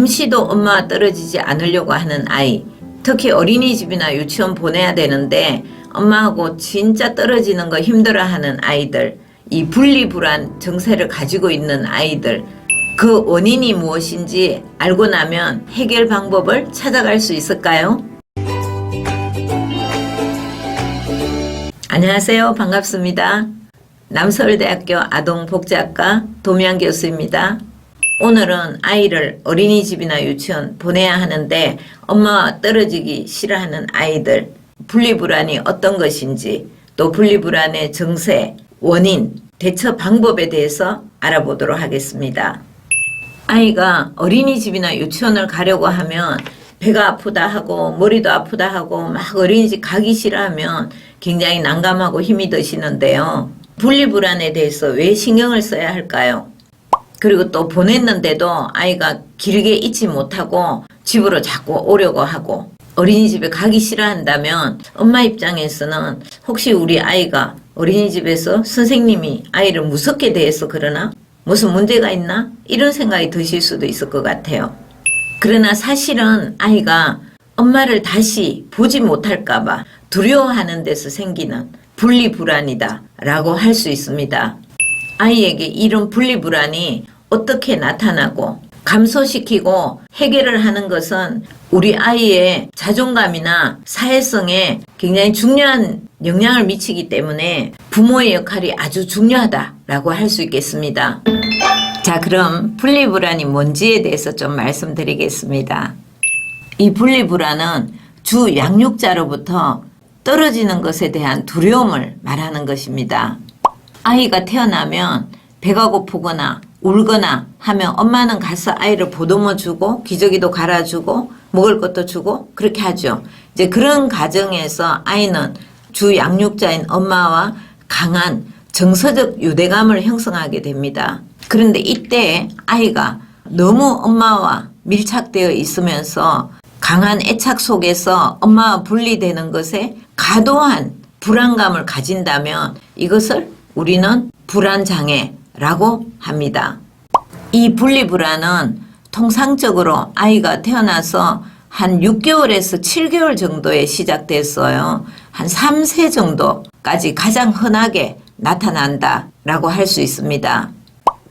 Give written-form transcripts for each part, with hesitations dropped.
잠시도 엄마와 떨어지지 않으려고 하는 아이, 특히 어린이집이나 유치원 보내야 되는데 엄마하고 진짜 떨어지는 거 힘들어하는 아이들, 이 분리불안 증세를 가지고 있는 아이들, 그 원인이 무엇인지 알고 나면 해결 방법을 찾아갈 수 있을까요? 안녕하세요. 반갑습니다. 남서울대학교 아동복지학과 도미안 교수입니다. 오늘은 아이를 어린이집이나 유치원 보내야 하는데 엄마와 떨어지기 싫어하는 아이들, 분리불안이 어떤 것인지, 또 분리불안의 증세, 원인, 대처 방법에 대해서 알아보도록 하겠습니다. 아이가 어린이집이나 유치원을 가려고 하면 배가 아프다 하고 머리도 아프다 하고 막 어린이집 가기 싫어하면 굉장히 난감하고 힘이 드시는데요. 분리불안에 대해서 왜 신경을 써야 할까요? 그리고 또 보냈는데도 아이가 길게 있지 못하고 집으로 자꾸 오려고 하고 어린이집에 가기 싫어한다면 엄마 입장에서는 혹시 우리 아이가 어린이집에서 선생님이 아이를 무섭게 대해서 그러나? 무슨 문제가 있나? 이런 생각이 드실 수도 있을 것 같아요. 그러나 사실은 아이가 엄마를 다시 보지 못할까봐 두려워하는 데서 생기는 분리불안이다 라고 할 수 있습니다. 아이에게 이런 분리불안이 어떻게 나타나고 감소시키고 해결을 하는 것은 우리 아이의 자존감이나 사회성에 굉장히 중요한 영향을 미치기 때문에 부모의 역할이 아주 중요하다라고 할 수 있겠습니다. 자, 그럼 분리불안이 뭔지에 대해서 좀 말씀드리겠습니다. 이 분리불안은 주 양육자로부터 떨어지는 것에 대한 두려움을 말하는 것입니다. 아이가 태어나면 배가 고프거나 울거나 하면 엄마는 가서 아이를 보듬어 주고 기저귀도 갈아주고 먹을 것도 주고 그렇게 하죠. 이제 그런 가정에서 아이는 주 양육자인 엄마와 강한 정서적 유대감을 형성하게 됩니다. 그런데 이때 아이가 너무 엄마와 밀착되어 있으면서 강한 애착 속에서 엄마와 분리되는 것에 과도한 불안감을 가진다면 이것을 우리는 불안장애라고 합니다. 이 분리불안은 통상적으로 아이가 태어나서 한 6개월에서 7개월 정도에 시작됐어요. 한 3세 정도까지 가장 흔하게 나타난다라고 할 수 있습니다.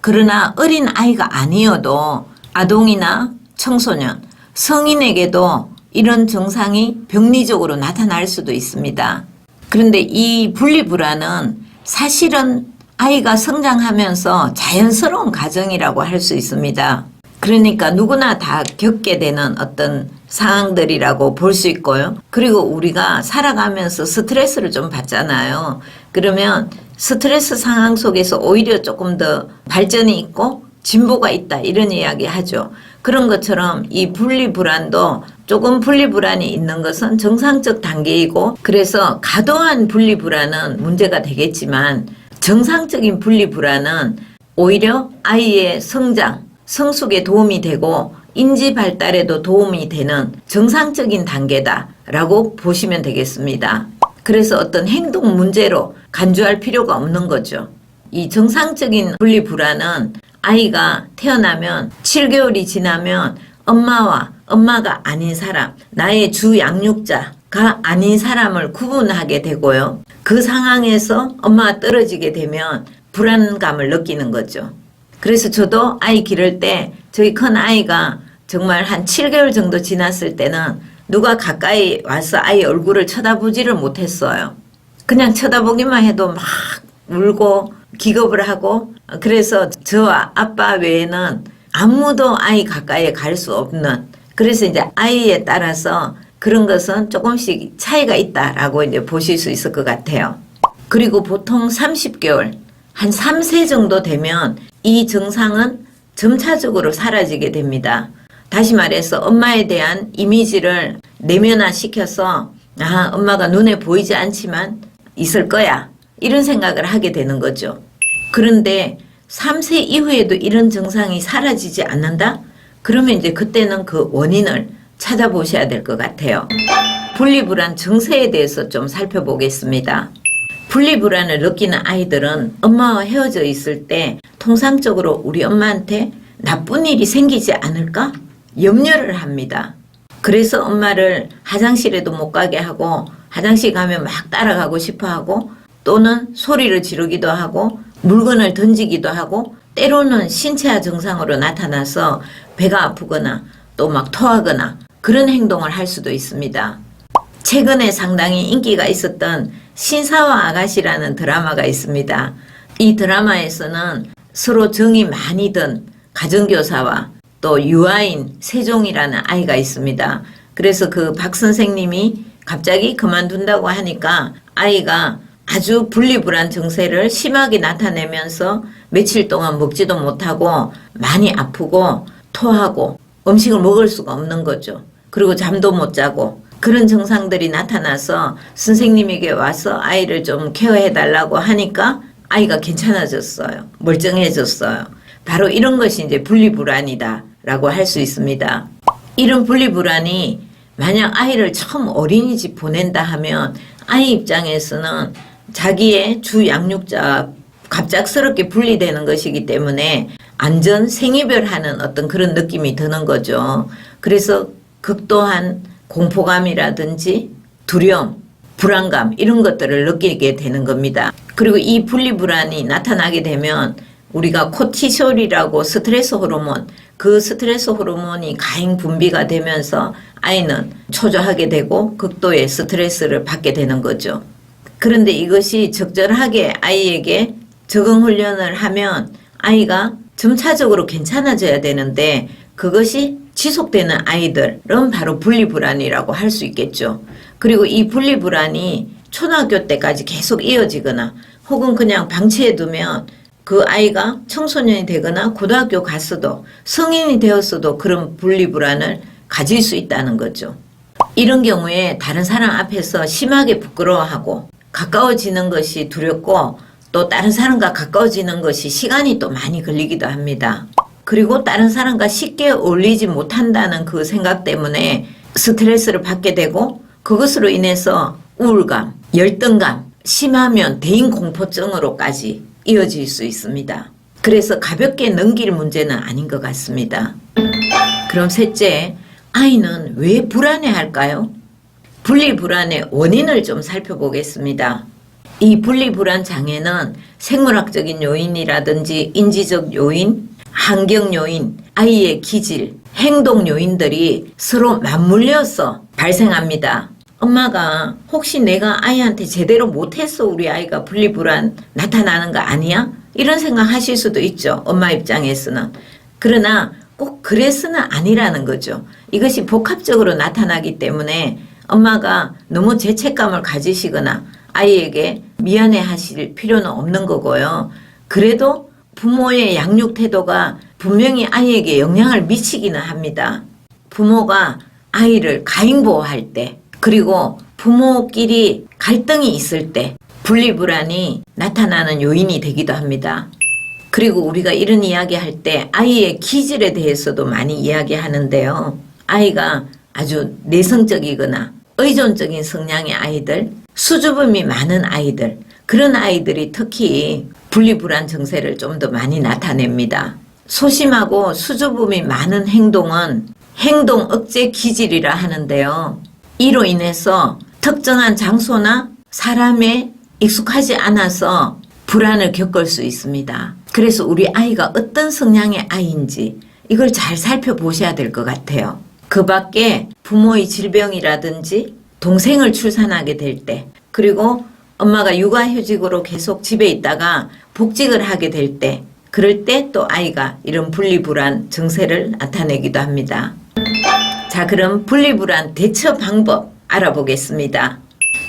그러나 어린 아이가 아니어도 아동이나 청소년, 성인에게도 이런 증상이 병리적으로 나타날 수도 있습니다. 그런데 이 분리불안은 사실은 아이가 성장하면서 자연스러운 과정이라고 할 수 있습니다. 그러니까 누구나 다 겪게 되는 어떤 상황들이라고 볼 수 있고요. 그리고 우리가 살아가면서 스트레스를 좀 받잖아요. 그러면 스트레스 상황 속에서 오히려 조금 더 발전이 있고 진보가 있다 이런 이야기 하죠. 그런 것처럼 이 분리불안도 조금 분리불안이 있는 것은 정상적 단계이고 그래서 과도한 분리불안은 문제가 되겠지만 정상적인 분리불안은 오히려 아이의 성장, 성숙에 도움이 되고 인지 발달에도 도움이 되는 정상적인 단계다라고 보시면 되겠습니다. 그래서 어떤 행동 문제로 간주할 필요가 없는 거죠. 이 정상적인 분리불안은 아이가 태어나면 7개월이 지나면 엄마가 아닌 사람, 나의 주 양육자가 아닌 사람을 구분하게 되고요. 그 상황에서 엄마가 떨어지게 되면 불안감을 느끼는 거죠. 그래서 저도 아이 기를 때 저희 큰 아이가 정말 한 7개월 정도 지났을 때는 누가 가까이 와서 아이 얼굴을 쳐다보지를 못했어요. 그냥 쳐다보기만 해도 막 울고 기겁을 하고 그래서 저와 아빠 외에는 아무도 아이 가까이에 갈 수 없는 그래서 이제 아이에 따라서 그런 것은 조금씩 차이가 있다라고 이제 보실 수 있을 것 같아요. 그리고 보통 30개월, 한 3세 정도 되면 이 증상은 점차적으로 사라지게 됩니다. 다시 말해서 엄마에 대한 이미지를 내면화시켜서 엄마가 눈에 보이지 않지만 있을 거야. 이런 생각을 하게 되는 거죠. 그런데 3세 이후에도 이런 증상이 사라지지 않는다? 그러면 이제 그때는 그 원인을 찾아보셔야 될 것 같아요. 분리불안 증세에 대해서 좀 살펴보겠습니다. 분리불안을 느끼는 아이들은 엄마와 헤어져 있을 때 통상적으로 우리 엄마한테 나쁜 일이 생기지 않을까? 염려를 합니다. 그래서 엄마를 화장실에도 못 가게 하고 화장실 가면 막 따라가고 싶어 하고 또는 소리를 지르기도 하고 물건을 던지기도 하고 때로는 신체화 증상으로 나타나서 배가 아프거나 또 막 토하거나 그런 행동을 할 수도 있습니다. 최근에 상당히 인기가 있었던 신사와 아가씨라는 드라마가 있습니다. 이 드라마에서는 서로 정이 많이 든 가정교사와 또 유아인 세종이라는 아이가 있습니다. 그래서 그 박 선생님이 갑자기 그만둔다고 하니까 아이가 아주 분리불안 증세를 심하게 나타내면서 며칠 동안 먹지도 못하고 많이 아프고 토하고 음식을 먹을 수가 없는 거죠. 그리고 잠도 못 자고 그런 증상들이 나타나서 선생님에게 와서 아이를 좀 케어해 달라고 하니까 아이가 괜찮아졌어요. 멀쩡해졌어요. 바로 이런 것이 이제 분리불안이다 라고 할 수 있습니다. 이런 분리불안이 만약 아이를 처음 어린이집 보낸다 하면 아이 입장에서는 자기의 주 양육자와 갑작스럽게 분리되는 것이기 때문에 안전 생이별하는 어떤 그런 느낌이 드는 거죠. 그래서 극도한 공포감이라든지 두려움, 불안감 이런 것들을 느끼게 되는 겁니다. 그리고 이 분리불안이 나타나게 되면 우리가 코티솔이라고 스트레스 호르몬, 그 스트레스 호르몬이 가행 분비가 되면서 아이는 초조하게 되고 극도의 스트레스를 받게 되는 거죠. 그런데 이것이 적절하게 아이에게 적응 훈련을 하면 아이가 점차적으로 괜찮아져야 되는데 그것이 지속되는 아이들은 바로 분리불안이라고 할 수 있겠죠. 그리고 이 분리불안이 초등학교 때까지 계속 이어지거나 혹은 그냥 방치해 두면 그 아이가 청소년이 되거나 고등학교 갔어도 성인이 되었어도 그런 분리불안을 가질 수 있다는 거죠. 이런 경우에 다른 사람 앞에서 심하게 부끄러워하고 가까워지는 것이 두렵고 또 다른 사람과 가까워지는 것이 시간이 또 많이 걸리기도 합니다. 그리고 다른 사람과 쉽게 어울리지 못한다는 그 생각 때문에 스트레스를 받게 되고 그것으로 인해서 우울감, 열등감, 심하면 대인공포증으로까지 이어질 수 있습니다. 그래서 가볍게 넘길 문제는 아닌 것 같습니다. 그럼 셋째, 아이는 왜 불안해할까요? 분리불안의 원인을 좀 살펴보겠습니다. 이 분리불안 장애는 생물학적인 요인이라든지 인지적 요인, 환경 요인, 아이의 기질, 행동 요인들이 서로 맞물려서 발생합니다. 엄마가 혹시 내가 아이한테 제대로 못했어 우리 아이가 분리불안 나타나는 거 아니야? 이런 생각 하실 수도 있죠. 엄마 입장에서는. 그러나 꼭 그래서는 아니라는 거죠. 이것이 복합적으로 나타나기 때문에 엄마가 너무 죄책감을 가지시거나 아이에게 미안해 하실 필요는 없는 거고요. 그래도 부모의 양육 태도가 분명히 아이에게 영향을 미치기는 합니다. 부모가 아이를 가행보호할 때 그리고 부모끼리 갈등이 있을 때 분리불안이 나타나는 요인이 되기도 합니다. 그리고 우리가 이런 이야기할 때 아이의 기질에 대해서도 많이 이야기하는데요. 아이가 아주 내성적이거나 의존적인 성향의 아이들, 수줍음이 많은 아이들, 그런 아이들이 특히 분리불안 증세를 좀 더 많이 나타냅니다. 소심하고 수줍음이 많은 행동은 행동 억제 기질이라 하는데요. 이로 인해서 특정한 장소나 사람에 익숙하지 않아서 불안을 겪을 수 있습니다. 그래서 우리 아이가 어떤 성향의 아이인지 이걸 잘 살펴보셔야 될 것 같아요. 그 밖에 부모의 질병이라든지 동생을 출산하게 될 때 그리고 엄마가 육아휴직으로 계속 집에 있다가 복직을 하게 될 때 그럴 때 또 아이가 이런 분리불안 증세를 나타내기도 합니다. 자, 그럼 분리불안 대처 방법 알아보겠습니다.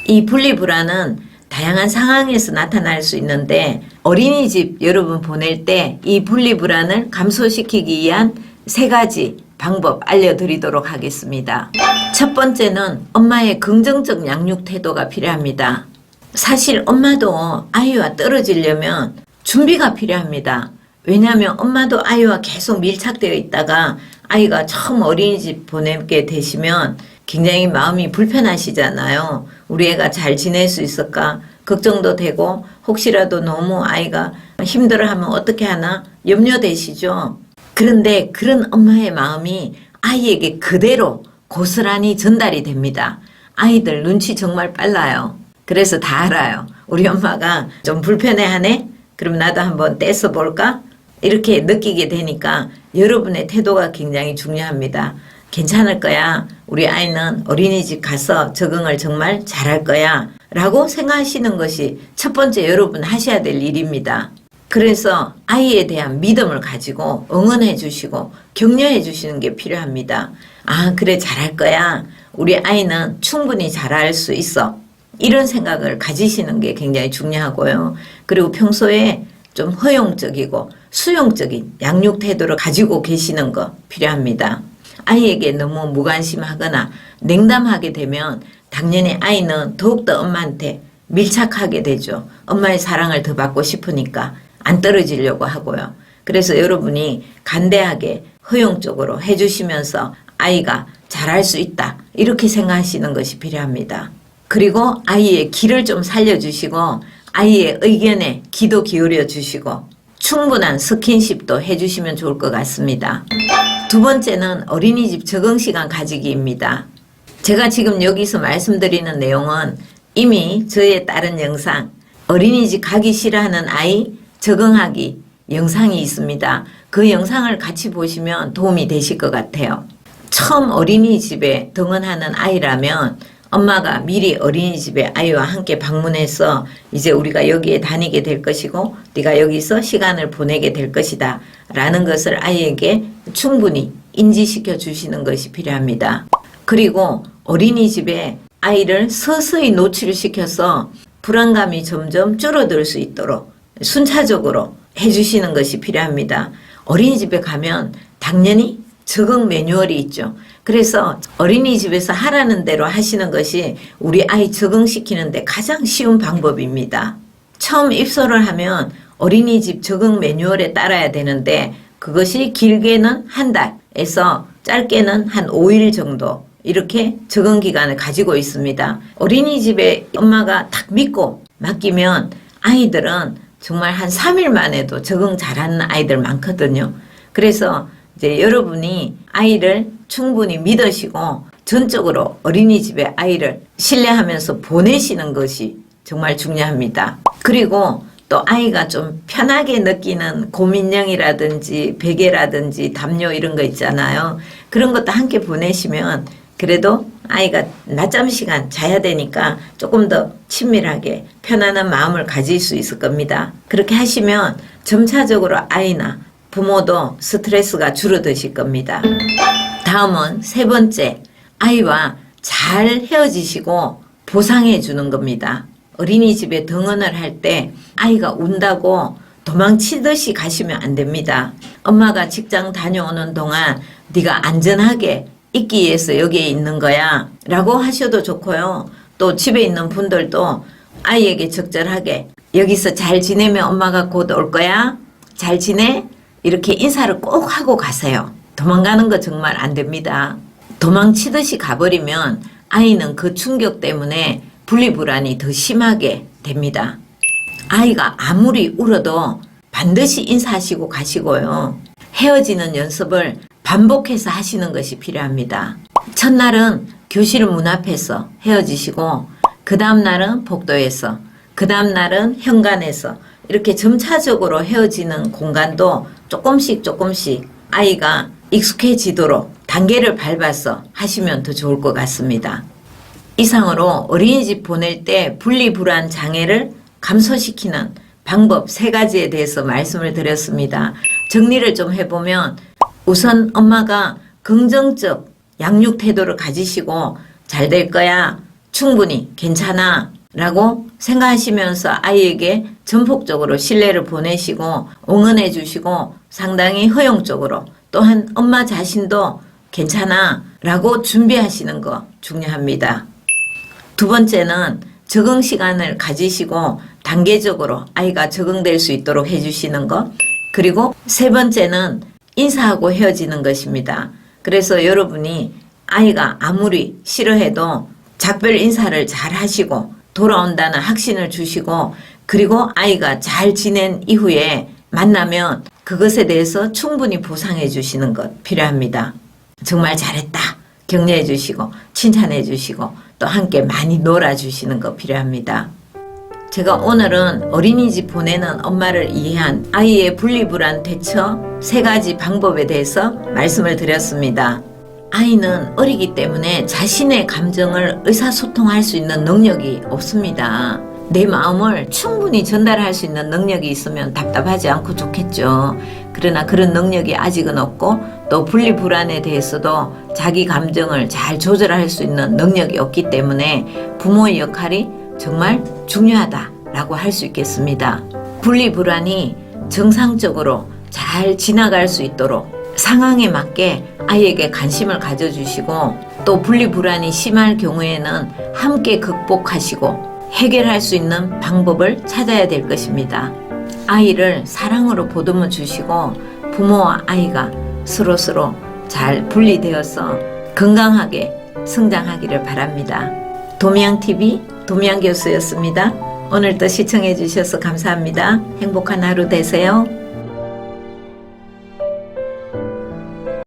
이 분리불안은 다양한 상황에서 나타날 수 있는데 어린이집 여러분 보낼 때 이 분리불안을 감소시키기 위한 3가지 방법 알려드리도록 하겠습니다. 첫 번째는 엄마의 긍정적 양육 태도가 필요합니다. 사실 엄마도 아이와 떨어지려면 준비가 필요합니다. 왜냐하면 엄마도 아이와 계속 밀착되어 있다가 아이가 처음 어린이집 보내게 되시면 굉장히 마음이 불편하시잖아요. 우리 애가 잘 지낼 수 있을까 걱정도 되고 혹시라도 너무 아이가 힘들어하면 어떻게 하나 염려되시죠. 그런데 그런 엄마의 마음이 아이에게 그대로 고스란히 전달이 됩니다. 아이들 눈치 정말 빨라요. 그래서 다 알아요. 우리 엄마가 좀 불편해하네? 그럼 나도 한번 떼서 볼까? 이렇게 느끼게 되니까 여러분의 태도가 굉장히 중요합니다. 괜찮을 거야. 우리 아이는 어린이집 가서 적응을 정말 잘할 거야. 라고 생각하시는 것이 첫 번째 여러분 하셔야 될 일입니다. 그래서 아이에 대한 믿음을 가지고 응원해 주시고 격려해 주시는 게 필요합니다. 아, 그래, 잘할 거야. 우리 아이는 충분히 잘할 수 있어. 이런 생각을 가지시는 게 굉장히 중요하고요. 그리고 평소에 좀 허용적이고 수용적인 양육 태도를 가지고 계시는 거 필요합니다. 아이에게 너무 무관심하거나 냉담하게 되면 당연히 아이는 더욱더 엄마한테 밀착하게 되죠. 엄마의 사랑을 더 받고 싶으니까 안 떨어지려고 하고요. 그래서 여러분이 간대하게 허용적으로 해주시면서 아이가 잘할 수 있다, 이렇게 생각하시는 것이 필요합니다. 그리고 아이의 기를 좀 살려주시고 아이의 의견에 귀도 기울여 주시고 충분한 스킨십도 해주시면 좋을 것 같습니다. 두 번째는 어린이집 적응시간 가지기입니다. 제가 지금 여기서 말씀드리는 내용은 이미 저의 다른 영상 어린이집 가기 싫어하는 아이 적응하기 영상이 있습니다. 그 영상을 같이 보시면 도움이 되실 것 같아요. 처음 어린이집에 등원하는 아이라면 엄마가 미리 어린이집에 아이와 함께 방문해서 이제 우리가 여기에 다니게 될 것이고 네가 여기서 시간을 보내게 될 것이다 라는 것을 아이에게 충분히 인지시켜 주시는 것이 필요합니다. 그리고 어린이집에 아이를 서서히 노출시켜서 불안감이 점점 줄어들 수 있도록 순차적으로 해주시는 것이 필요합니다. 어린이집에 가면 당연히 적응 매뉴얼이 있죠. 그래서 어린이집에서 하라는 대로 하시는 것이 우리 아이 적응시키는데 가장 쉬운 방법입니다. 처음 입소를 하면 어린이집 적응 매뉴얼에 따라야 되는데 그것이 길게는 한 달에서 짧게는 한 5일 정도 이렇게 적응 기간을 가지고 있습니다. 어린이집에 엄마가 딱 믿고 맡기면 아이들은 정말 한 3일 만에도 적응 잘하는 아이들 많거든요. 그래서 이제 여러분이 아이를 충분히 믿으시고 전적으로 어린이집에 아이를 신뢰하면서 보내시는 것이 정말 중요합니다. 그리고 또 아이가 좀 편하게 느끼는 고민형이라든지 베개라든지 담요 이런 거 있잖아요. 그런 것도 함께 보내시면 그래도 아이가 낮잠 시간 자야 되니까 조금 더 친밀하게 편안한 마음을 가질 수 있을 겁니다. 그렇게 하시면 점차적으로 아이나 부모도 스트레스가 줄어드실 겁니다. 다음은 세 번째, 아이와 잘 헤어지시고 보상해 주는 겁니다. 어린이집에 등원을 할 때 아이가 운다고 도망치듯이 가시면 안 됩니다. 엄마가 직장 다녀오는 동안 네가 안전하게 있기 위해서 여기에 있는 거야 라고 하셔도 좋고요. 또 집에 있는 분들도 아이에게 적절하게 여기서 잘 지내면 엄마가 곧 올 거야. 잘 지내? 이렇게 인사를 꼭 하고 가세요. 도망가는 거 정말 안 됩니다. 도망치듯이 가버리면 아이는 그 충격 때문에 분리불안이 더 심하게 됩니다. 아이가 아무리 울어도 반드시 인사하시고 가시고요. 헤어지는 연습을 반복해서 하시는 것이 필요합니다. 첫날은 교실 문 앞에서 헤어지시고 그 다음날은 복도에서 그 다음날은 현관에서 이렇게 점차적으로 헤어지는 공간도 조금씩 아이가 익숙해지도록 단계를 밟아서 하시면 더 좋을 것 같습니다. 이상으로 어린이집 보낼 때 분리불안 장애를 감소시키는 방법 3가지에 대해서 말씀을 드렸습니다. 정리를 좀 해보면 우선 엄마가 긍정적 양육 태도를 가지시고 잘 될 거야, 충분히 괜찮아 라고 생각하시면서 아이에게 전폭적으로 신뢰를 보내시고 응원해 주시고 상당히 허용적으로 또한 엄마 자신도 괜찮아 라고 준비하시는 거 중요합니다. 두 번째는 적응 시간을 가지시고 단계적으로 아이가 적응될 수 있도록 해주시는 것. 그리고 세 번째는 인사하고 헤어지는 것입니다. 그래서 여러분이 아이가 아무리 싫어해도 작별 인사를 잘 하시고 돌아온다는 확신을 주시고 그리고 아이가 잘 지낸 이후에 만나면 그것에 대해서 충분히 보상해 주시는 것 필요합니다. 정말 잘했다 격려해 주시고 칭찬해 주시고 또 함께 많이 놀아주시는 거 필요합니다. 제가 오늘은 어린이집 보내는 엄마를 이해한 아이의 분리불안 대처 3가지 방법에 대해서 말씀을 드렸습니다. 아이는 어리기 때문에 자신의 감정을 의사소통할 수 있는 능력이 없습니다. 내 마음을 충분히 전달할 수 있는 능력이 있으면 답답하지 않고 좋겠죠. 그러나 그런 능력이 아직은 없고 또 분리불안에 대해서도 자기 감정을 잘 조절할 수 있는 능력이 없기 때문에 부모의 역할이 정말 중요하다라고 할 수 있겠습니다. 분리불안이 정상적으로 잘 지나갈 수 있도록 상황에 맞게 아이에게 관심을 가져주시고 또 분리불안이 심할 경우에는 함께 극복하시고 해결할 수 있는 방법을 찾아야 될 것입니다. 아이를 사랑으로 보듬어 주시고 부모와 아이가 서로서로 잘 분리되어서 건강하게 성장하기를 바랍니다. 도미양TV 도미양교수였습니다. 오늘도 시청해 주셔서 감사합니다. 행복한 하루 되세요.